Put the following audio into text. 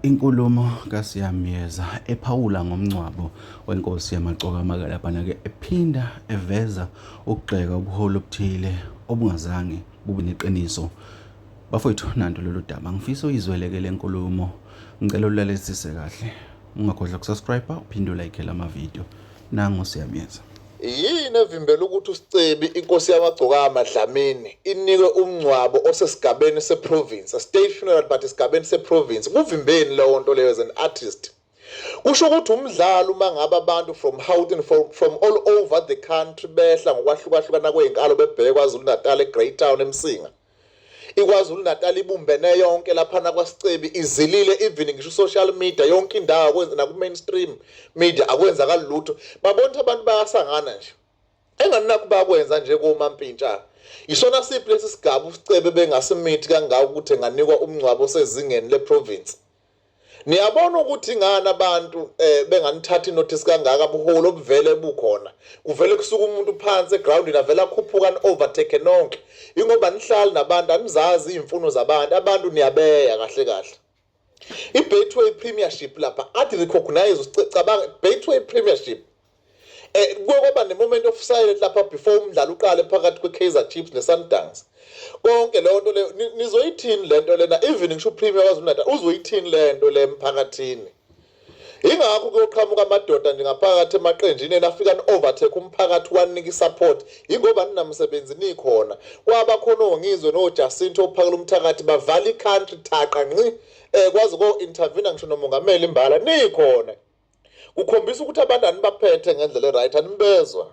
Inkulumo kaSiyamyeza ephawula ngomncwabo wenkosi yamaqoka amakalaphana ke ephinda eveza ukugxeka ubuholi obuthile obungazange bube neqiniso. Bafowethu nanto lolu daba ngifisa uyizweleke le nkulumo. Ngicela ulalelisise kahle. Ungakhohlwa ukusubscribe uphinde ulike lama video. Nangu Siyamyeza. Yini evimbela ukuthi uSicebi inkosi yamagcoka amadlamini inike umncwabo osesigabeni seprovince, a state funeral but esigabeni seprovince? Kuvimbeni leyo nto leyo as an artist. Kusho ukuthi umdlalo uma ngabe abantu from Gauteng from all over the country behla ngokwahlukahlukana kweinkalo bebheke kwaZulu Natal eGreat Town eMsinga. IKwaZulu Natal ibumbene yonke lapha kwaSicebi izilile even ngisho social media yonke indawo akwenza na ku mainstream media akwenzakala lutho. Babona abantu bayasangana nje. Enganakho bakwenza nje koMampintsha. Isona siphi lesi sigaba uSicebi bengasimithi kangaka ukuthi enganikwa umncwabo osezingeni leprovince. Niyabona ukuthi ngana abantu benganithatha inotice kangaka buholo obuvele bukhona. Kuvele kusuka umuntu phansi eground navela akhuphuka overtake nonke. Ingoba nihlali nabantu anizazi imfuno zabantu, abantu niyabeya kahle kahle. IBetway Premiership lapha athi recognize usicabanga Betway Premiership. Kwaba nemoment of silence lapha before umdlalo uqale phakathi kweKaizer Chiefs neSundowns. Konke leyo nto le nizoyithini lento lena even ngisho uPremier kwaZulu Natal uzoyithini lento le emphakathini. Ingakho kuyoqhamuka amadoda nje ngaphakathi emaqenjini enafika overtake umphakathi wanika isupport ingoba ninamsebenzi nikhona. Kwaba khona ongizwe noJacinto ophakela umthakathi bavala iCountry thaqa nqi kwazi ko intervene ngisho nomongameli imbala nikhona. Kukhombisa ukuthi abantu anibaphethe ngendlela right animbezwa.